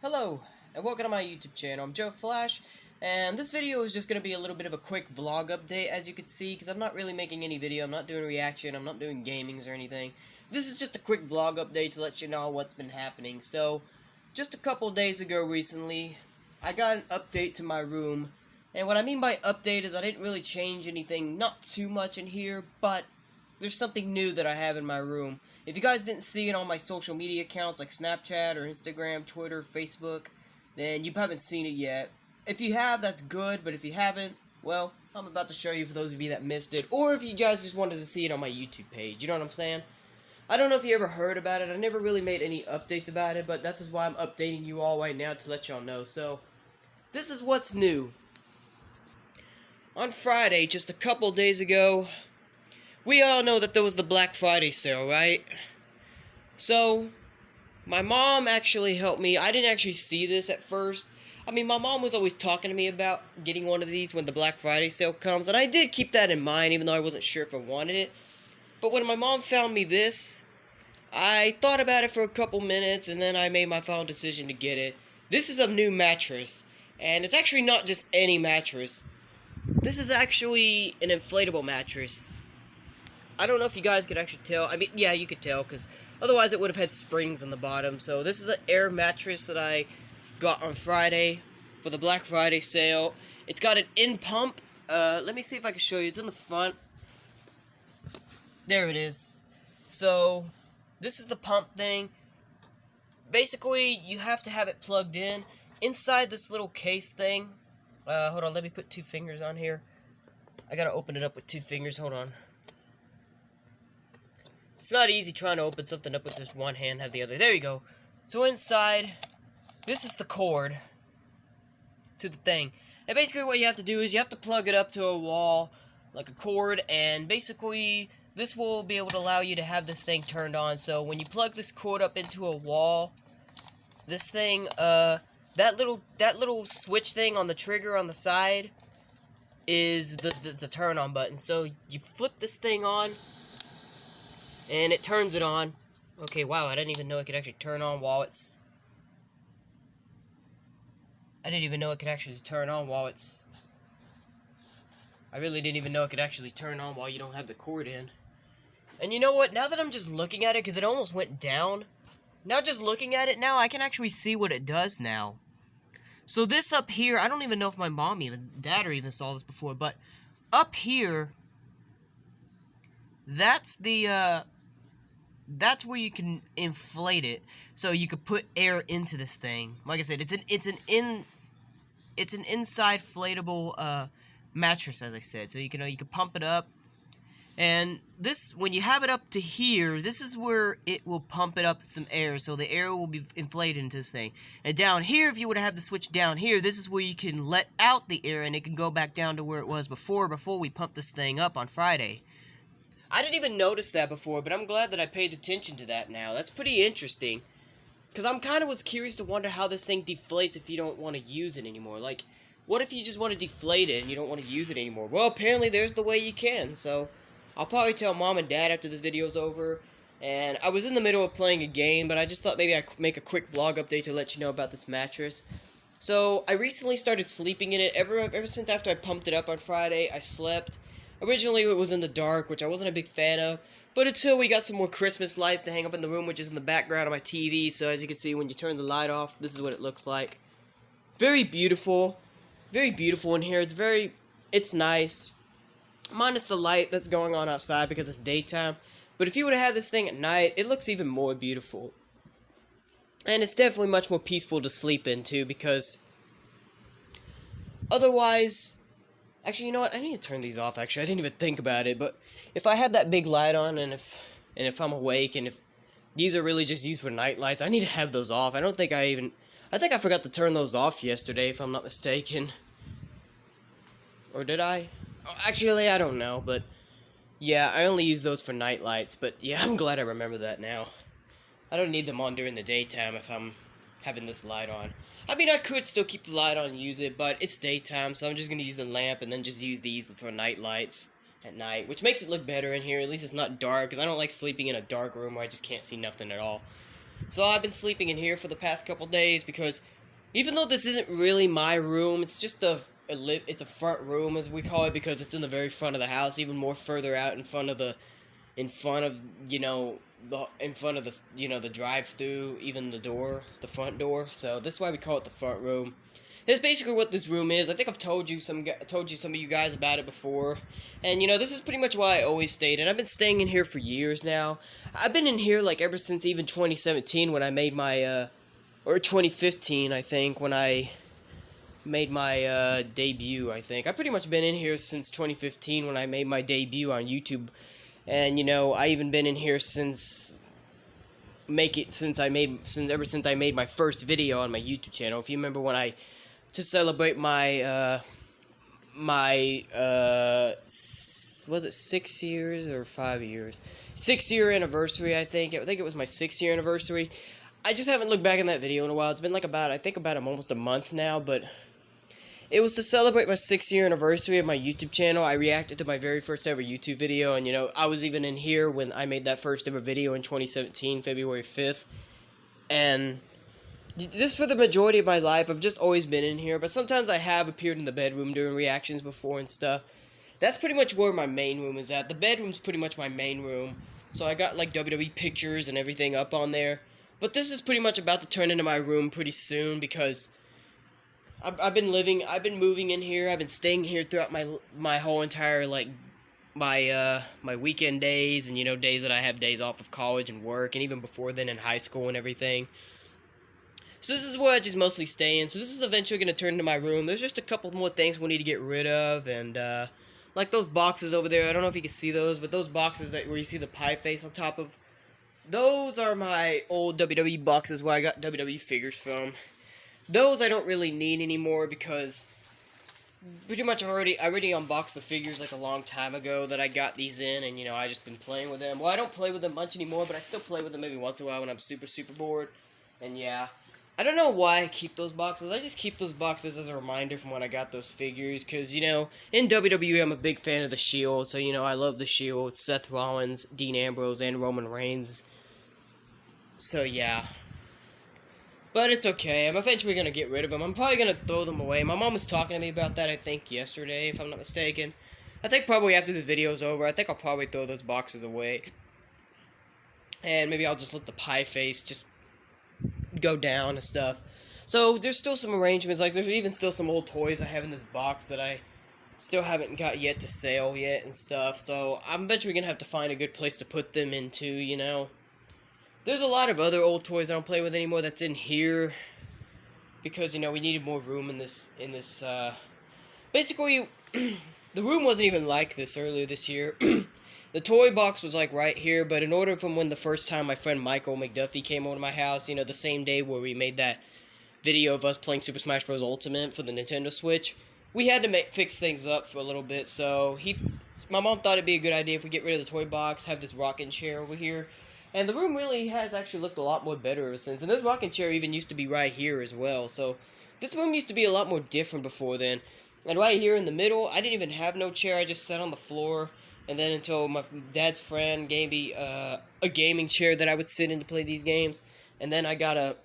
Hello, and welcome to my YouTube channel. I'm Joe Flash, and this video is just going to be a little bit of a quick vlog update, as you can see, because I'm not really making any video, I'm not doing reaction, I'm not doing gamings or anything. This is just a quick vlog update to let you know what's been happening. So, just a couple days ago recently, I got an update to my room, and what I mean by update is I didn't really change anything, not too much in here, but there's something new that I have in my room. If you guys didn't see it on my social media accounts like Snapchat or Instagram, Twitter, Facebook, then you haven't seen it yet. If you have, that's good, but if you haven't, well, I'm about to show you for those of you that missed it, or if you guys just wanted to see it on my YouTube page, you know what I'm saying? I don't know if you ever heard about it, I never really made any updates about it, but that's just why I'm updating you all right now to let y'all know. So, this is what's new. On Friday, just a couple days ago, we all know that there was the Black Friday sale, right? So, my mom actually helped me. I didn't actually see this at first. I mean, my mom was always talking to me about getting one of these when the Black Friday sale comes, and I did keep that in mind, even though I wasn't sure if I wanted it. But when my mom found me this, I thought about it for a couple minutes, and then I made my final decision to get it. This is a new mattress, and it's actually not just any mattress. This is actually an inflatable mattress. I don't know if you guys could actually tell. I mean, yeah, you could tell, because otherwise it would have had springs on the bottom. So this is an air mattress that I got on Friday for the Black Friday sale. It's got an in-pump. Let me see if I can show you. It's in the front. There it is. So, this is the pump thing. Basically, you have to have it plugged in. Inside this little case thing. Hold on, let me put 2 fingers on here. I gotta open it up with 2 fingers. Hold on. It's not easy trying to open something up with just one hand, have the other. There you go. So inside, this is the cord to the thing. And basically what you have to do is you have to plug it up to a wall, like a cord, and basically this will be able to allow you to have this thing turned on. So when you plug this cord up into a wall, this thing, that little switch thing on the trigger on the side is the turn on button. So you flip this thing on, and it turns it on. Okay, wow, I didn't even know it could actually turn on while it's... I didn't even know it could actually turn on while it's... I really didn't even know it could actually turn on while you don't have the cord in. And you know what? Now that I'm just looking at it, because it almost went down, now just looking at it now, I can actually see what it does now. So this up here, I don't even know if my mom even, dad or even saw this before, but up here, that's the, that's where you can inflate it, so you could put air into this thing. Like I said, it's an inside inflatable mattress, as I said. So you can pump it up, and this, when you have it up to here, this is where it will pump it up with some air, so the air will be inflated into this thing. And down here, if you were to have the switch down here, this is where you can let out the air, and it can go back down to where it was before we pumped this thing up on Friday. I didn't even notice that before, but I'm glad that I paid attention to that now. That's pretty interesting. Because I'm kind of was curious to wonder how this thing deflates if you don't want to use it anymore. Like, what if you just want to deflate it and you don't want to use it anymore? Well, apparently there's the way you can, so I'll probably tell mom and dad after this video's over. And I was in the middle of playing a game, but I just thought maybe I'd make a quick vlog update to let you know about this mattress. So, I recently started sleeping in it. Ever since after I pumped it up on Friday, I slept. Originally, it was in the dark, which I wasn't a big fan of, but until we got some more Christmas lights to hang up in the room, which is in the background of my TV, so as you can see, when you turn the light off, this is what it looks like. Very beautiful in here. It's nice, minus the light that's going on outside because it's daytime, but if you were to have this thing at night, it looks even more beautiful. And it's definitely much more peaceful to sleep in, too, because otherwise... Actually, you know what? I need to turn these off, actually. I didn't even think about it, but if I have that big light on, and if I'm awake, and if these are really just used for night lights, I need to have those off. I think I forgot to turn those off yesterday, if I'm not mistaken. Or did I? Actually, I don't know, but yeah, I only use those for night lights, but yeah, I'm glad I remember that now. I don't need them on during the daytime if I'm having this light on. I mean, I could still keep the light on and use it, but it's daytime, so I'm just going to use the lamp and then just use these for night lights at night, which makes it look better in here. At least it's not dark, because I don't like sleeping in a dark room where I just can't see nothing at all. So I've been sleeping in here for the past couple days because Even though this isn't really my room, it's just it's a front room as we call it because it's in the very front of the house, even more further out in front of in front of the drive-through, even the front door. So this is why we call it the front room. That's basically what this room is. I think I've told you some of you guys about it before. And this is pretty much why I always stayed. And I've been staying in here for years now. I've been in here like ever since even 2017 when I made my or 2015 I think when I made my debut, I think. I've pretty much been in here since 2015 when I made my debut on YouTube. And I even been in here ever since I made my first video on my YouTube channel. If you remember when to celebrate my was it 6 years or 5 years? 6-year anniversary, I think it was my 6-year anniversary. I just haven't looked back in that video in a while. It's been like about almost a month now, but it was to celebrate my 6-year anniversary of my YouTube channel. I reacted to my very first ever YouTube video, and I was even in here when I made that first ever video in 2017, February 5th. And just for the majority of my life, I've just always been in here, but sometimes I have appeared in the bedroom during reactions before and stuff. That's pretty much where my main room is at. The bedroom's pretty much my main room, so I got like WWE pictures and everything up on there. But this is pretty much about to turn into my room pretty soon because I've been moving in here. I've been staying here throughout my whole entire my weekend days and days that I have days off of college and work, and even before then in high school and everything. So this is where I just mostly stay in. So this is eventually going to turn into my room. There's just a couple more things we need to get rid of, and like those boxes over there. I don't know if you can see those, but those boxes where you see the pie face on top of, those are my old WWE boxes where I got WWE figures from. Those I don't really need anymore because pretty much I already unboxed the figures like a long time ago that I got these in, and I just been playing with them. Well, I don't play with them much anymore, but I still play with them every once in a while when I'm super bored. And yeah, I don't know why I keep those boxes. I just keep those boxes as a reminder from when I got those figures, because in WWE I'm a big fan of the Shield, so I love the Shield. Seth Rollins, Dean Ambrose, and Roman Reigns. So yeah. But it's okay. I'm eventually going to get rid of them. I'm probably going to throw them away. My mom was talking to me about that, I think, yesterday, if I'm not mistaken. I think probably after this video is over, I think I'll probably throw those boxes away. And maybe I'll just let the pie face just go down and stuff. So, there's still some arrangements. Like, there's even still some old toys I have in this box that I still haven't got yet to sell yet and stuff. So, I'm eventually going to have to find a good place to put them into, There's a lot of other old toys I don't play with anymore that's in here because we needed more room in this basically the room wasn't even like this earlier this year. The toy box was like right here, but in order from when the first time my friend Michael McDuffie came over to my house, the same day where we made that video of us playing Super Smash Bros. Ultimate for the Nintendo Switch, we had to fix things up for a little bit. So my mom thought it'd be a good idea if we get rid of the toy box, have this rocking chair over here. And the room really has actually looked a lot more better ever since. And this rocking chair even used to be right here as well. So this room used to be a lot more different before then. And right here in the middle, I didn't even have no chair. I just sat on the floor. And then until my dad's friend gave me a gaming chair that I would sit in to play these games. And then I got a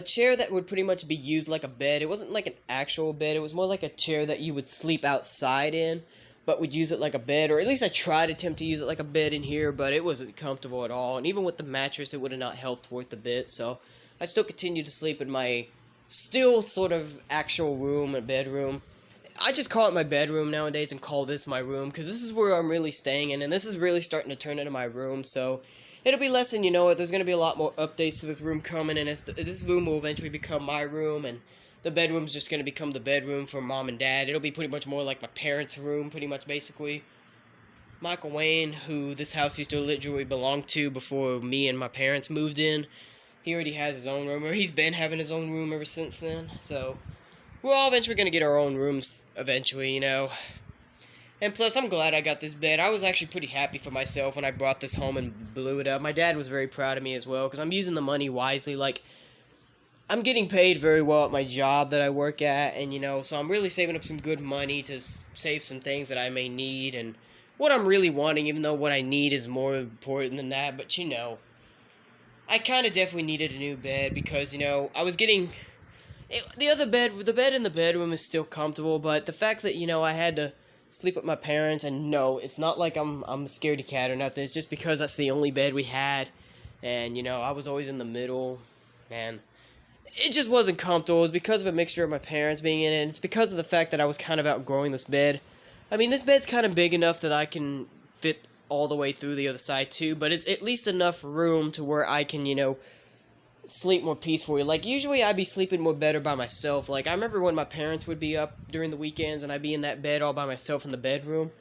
chair that would pretty much be used like a bed. It wasn't like an actual bed. It was more like a chair that you would sleep outside in, but would use it like a bed, or at least I tried to attempt to use it like a bed in here, but it wasn't comfortable at all, and even with the mattress, it would have not helped worth a bit, so I still continued to sleep in my still sort of actual room, a bedroom. I just call it my bedroom nowadays and call this my room, because this is where I'm really staying in, and this is really starting to turn into my room, so it'll be less than there's going to be a lot more updates to this room coming, and this room will eventually become my room, and the bedroom's just going to become the bedroom for mom and dad. It'll be pretty much more like my parents' room, pretty much, basically. Michael Wayne, who this house used to literally belong to before me and my parents moved in, he already has his own room, or he's been having his own room ever since then. So, we're all eventually going to get our own rooms eventually, And plus, I'm glad I got this bed. I was actually pretty happy for myself when I brought this home and blew it up. My dad was very proud of me as well, because I'm using the money wisely. I'm getting paid very well at my job that I work at, and so I'm really saving up some good money to save some things that I may need, and what I'm really wanting, even though what I need is more important than that, but I kind of definitely needed a new bed, because, I was getting The bed in the bedroom is still comfortable, but the fact that, I had to sleep with my parents, and no, it's not like I'm a scaredy cat or nothing. It's just because that's the only bed we had, and, I was always in the middle, and it just wasn't comfortable. It was because of a mixture of my parents being in it, and it's because of the fact that I was kind of outgrowing this bed. I mean, this bed's kind of big enough that I can fit all the way through the other side too, but it's at least enough room to where I can, sleep more peacefully. Like, usually I'd be sleeping more better by myself. Like, I remember when my parents would be up during the weekends and I'd be in that bed all by myself in the bedroom.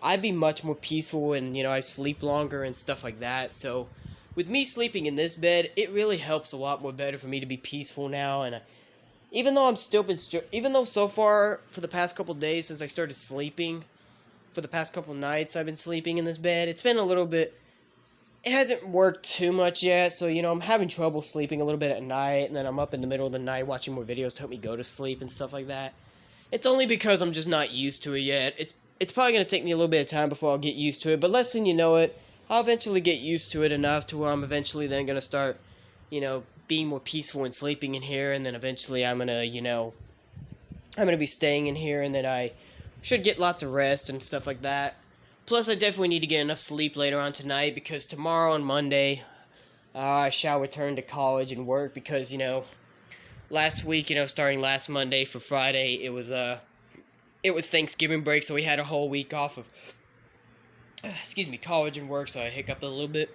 I'd be much more peaceful and, I'd sleep longer and stuff like that. So, with me sleeping in this bed, it really helps a lot more better for me to be peaceful now. And even though even though so far for the past couple days since I started sleeping, for the past couple nights I've been sleeping in this bed, it's been a little bit. It hasn't worked too much yet, so, I'm having trouble sleeping a little bit at night, and then I'm up in the middle of the night watching more videos to help me go to sleep and stuff like that. It's only because I'm just not used to it yet. It's probably going to take me a little bit of time before I'll get used to it, but less than you know it, I'll eventually get used to it enough to where I'm eventually then going to start, being more peaceful and sleeping in here, and then eventually I'm going to, I'm going to be staying in here, and then I should get lots of rest and stuff like that. Plus, I definitely need to get enough sleep later on tonight, because tomorrow on Monday, I shall return to college and work, because, last week, starting last Monday for Friday, it was Thanksgiving break, so we had a whole week off of, college and work, so I hiccuped a little bit.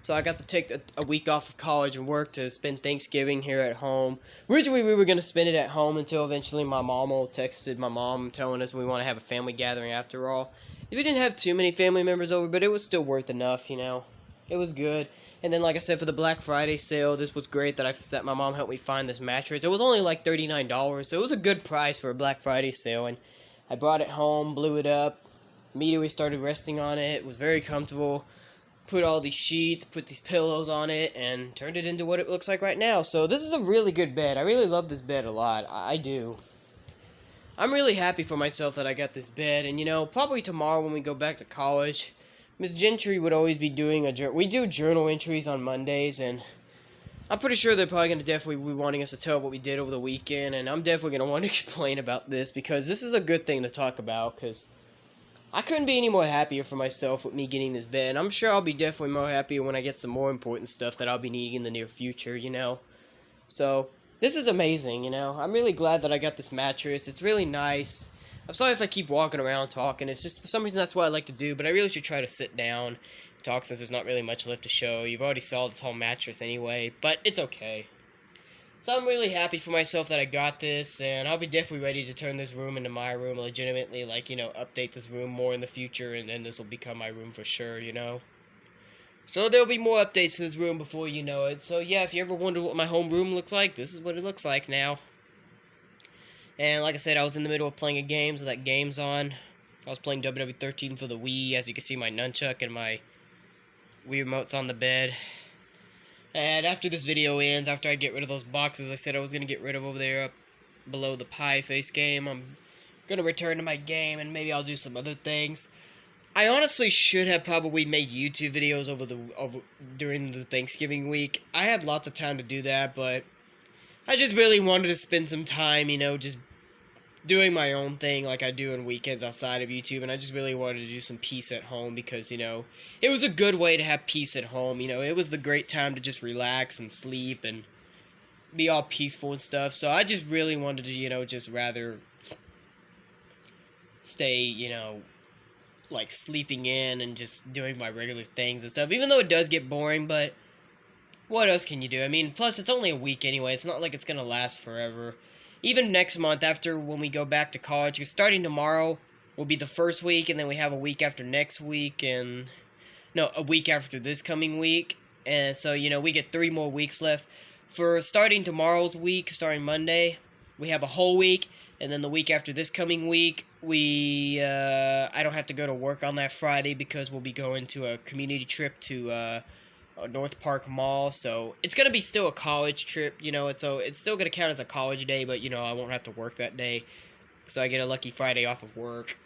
So I got to take a week off of college and work to spend Thanksgiving here at home. Originally, we were going to spend it at home until eventually my mom texted my mom telling us we want to have a family gathering after all. We didn't have too many family members over, but it was still worth enough, It was good. And then, like I said, for the Black Friday sale, this was great that my mom helped me find this mattress. It was only like $39, so it was a good price for a Black Friday sale. And I brought it home, blew it up, immediately started resting on it. It was very comfortable. Put all these sheets, put these pillows on it, and turned it into what it looks like right now. So this is a really good bed. I really love this bed a lot. I do. I'm really happy for myself that I got this bed. And, probably tomorrow when we go back to college, Miss Gentry would always be doing we do journal entries on Mondays, and I'm pretty sure they're probably going to definitely be wanting us to tell what we did over the weekend, and I'm definitely going to want to explain about this, because this is a good thing to talk about, because I couldn't be any more happier for myself with me getting this bed. I'm sure I'll be definitely more happier when I get some more important stuff that I'll be needing in the near future, So, this is amazing, I'm really glad that I got this mattress. It's really nice. I'm sorry if I keep walking around talking. It's just, for some reason, that's what I like to do. But I really should try to sit down and talk, since there's not really much left to show. You've already saw this whole mattress anyway, but it's okay. So I'm really happy for myself that I got this, and I'll be definitely ready to turn this room into my room, legitimately, update this room more in the future, and then this will become my room for sure, So there'll be more updates to this room before you know it. So yeah, if you ever wonder what my home room looks like, this is what it looks like now. And like I said, I was in the middle of playing a game, so that game's on. I was playing WWE 13 for the Wii. As you can see, my nunchuck and my Wii remote's on the bed. And after this video ends, after I get rid of those boxes I said I was going to get rid of over there up below the pie face game, I'm going to return to my game, and maybe I'll do some other things. I honestly should have probably made YouTube videos during the Thanksgiving week. I had lots of time to do that, but I just really wanted to spend some time, just doing my own thing like I do on weekends outside of YouTube, and I just really wanted to do some peace at home, because, it was a good way to have peace at home, it was the great time to just relax and sleep and be all peaceful and stuff, so I just really wanted to, just rather stay, like sleeping in and just doing my regular things and stuff, even though it does get boring, but what else can you do? I mean, plus it's only a week anyway, it's not like it's gonna last forever. Even next month, after when we go back to college, because starting tomorrow will be the first week, and then we have a week after next week, and no, a week after this coming week, and so, we get 3 more weeks left. For starting tomorrow's week, starting Monday, we have a whole week, and then the week after this coming week, I don't have to go to work on that Friday, because we'll be going to a community trip to, North Park Mall, so it's gonna be still a college trip, it's still gonna count as a college day, but I won't have to work that day, so I get a lucky Friday off of work.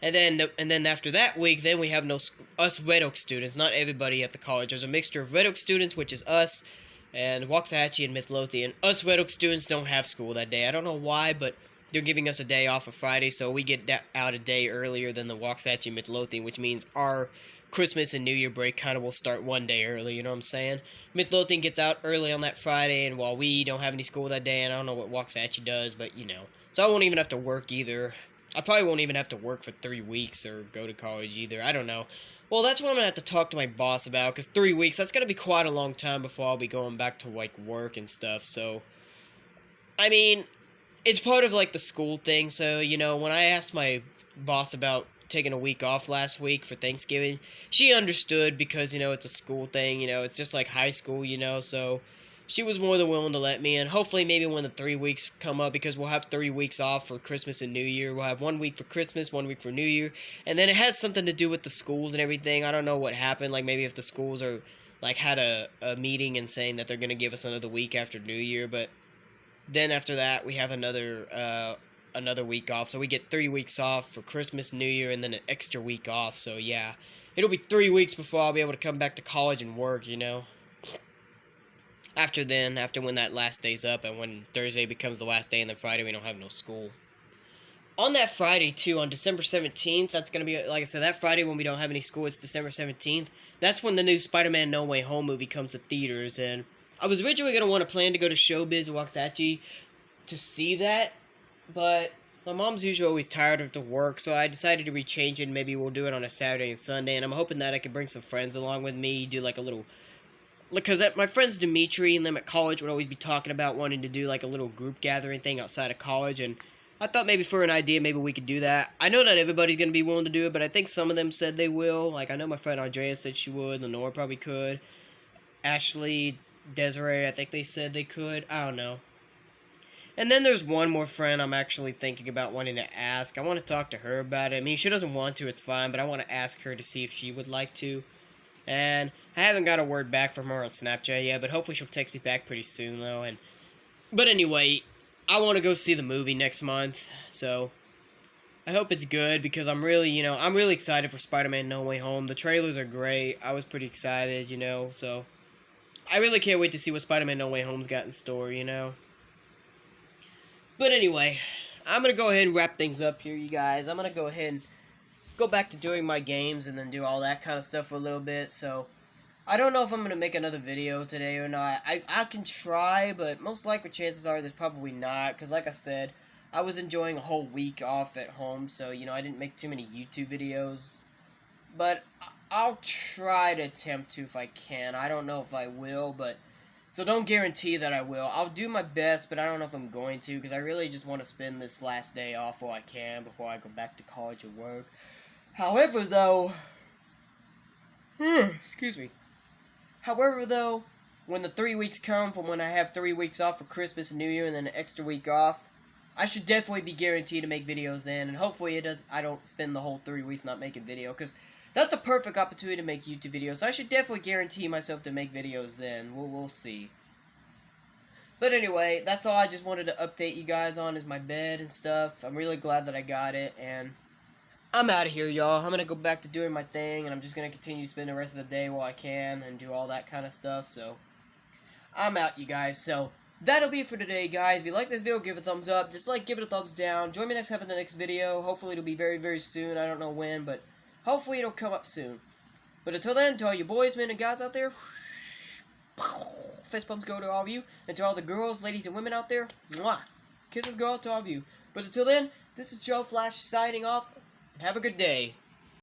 And then after that week, then we have us Red Oak students, not everybody at the college. There's a mixture of Red Oak students, which is us, and Waxahachie and Midlothian. Us Red Oak students don't have school that day. I don't know why, but they're giving us a day off of Friday, so we get out a day earlier than the Waxahachie and Midlothian, which means our Christmas and New Year break kind of will start one day early, you know what I'm saying? Midlothian gets out early on that Friday, and while we don't have any school that day, and I don't know what Waxahachie does, but you know. So I won't even have to work either. I probably won't even have to work for 3 weeks or go to college either. I don't know. Well, that's what I'm going to have to talk to my boss about, because 3 weeks, that's going to be quite a long time before I'll be going back to, like, work and stuff, so. I mean, it's part of, like, the school thing, so, you know, when I asked my boss about taking a week off last week for Thanksgiving, she understood because, you know, it's a school thing, you know, it's just like high school, you know, so she was more than willing to let me, and hopefully maybe when the 3 weeks come up, because we'll have 3 weeks off for Christmas and New Year, we'll have 1 week for Christmas, 1 week for New Year, and then it has something to do with the schools and everything. I don't know what happened, like maybe if the schools are, like, had a meeting and saying that they're going to give us another week after New Year, but then after that, we have another week off, so we get 3 weeks off for Christmas, New Year, and then an extra week off, so yeah, it'll be 3 weeks before I'll be able to come back to college and work, you know. After when that last day's up, and when Thursday becomes the last day, and then Friday we don't have no school. On that Friday, too, on December 17th, that's going to be, like I said, that Friday when we don't have any school, it's December 17th, that's when the new Spider-Man No Way Home movie comes to theaters, and I was originally going to want to plan to go to Showbiz in Waxahachie to see that, but my mom's usually always tired after work, so I decided to rechange it, and maybe we'll do it on a Saturday and Sunday, and I'm hoping that I can bring some friends along with me, do like a little, because my friends Dimitri and them at college would always be talking about wanting to do like a little group gathering thing outside of college, and I thought maybe for an idea, maybe we could do that. I know not everybody's going to be willing to do it, but I think some of them said they will. Like, I know my friend Andrea said she would, Lenore probably could, Ashley, Desiree, I think they said they could, I don't know. And then there's one more friend I'm actually thinking about wanting to ask. I want to talk to her about it. I mean, she doesn't want to, it's fine, but I want to ask her to see if she would like to. And I haven't got a word back from her on Snapchat yet, but hopefully she'll text me back pretty soon, though. But anyway, I want to go see the movie next month, so I hope it's good, because I'm really excited for Spider-Man No Way Home. The trailers are great. I was pretty excited, you know, so I really can't wait to see what Spider-Man No Way Home's got in store, you know. But anyway, I'm going to go ahead and wrap things up here, you guys. I'm going to go ahead and go back to doing my games and then do all that kind of stuff for a little bit. So, I don't know if I'm going to make another video today or not. I can try, but most likely chances are there's probably not. Because like I said, I was enjoying a whole week off at home. So, you know, I didn't make too many YouTube videos. But I'll try to attempt to if I can. I don't know if I will, but so don't guarantee that I will. I'll do my best, but I don't know if I'm going to, because I really just want to spend this last day off while I can before I go back to college or work. However, though, excuse me. However, though, when the 3 weeks come from when I have 3 weeks off for Christmas and New Year and then an extra week off, I should definitely be guaranteed to make videos then, and hopefully I don't spend the whole 3 weeks not making video, because that's a perfect opportunity to make YouTube videos, so I should definitely guarantee myself to make videos then. We'll see. But anyway, that's all I just wanted to update you guys on, is my bed and stuff. I'm really glad that I got it, and I'm out of here, y'all. I'm going to go back to doing my thing, and I'm just going to continue to spend the rest of the day while I can and do all that kind of stuff, so I'm out, you guys. So that'll be it for today, guys. If you like this video, give it a thumbs up. Dislike, give it a thumbs down. Join me next time for the next video. Hopefully it'll be very, very soon. I don't know when, but hopefully it'll come up soon. But until then, to all you boys, men, and guys out there, fist bumps go to all of you. And to all the girls, ladies, and women out there, mwah, kisses go out to all of you. But until then, this is Joe Flash signing off, and have a good day.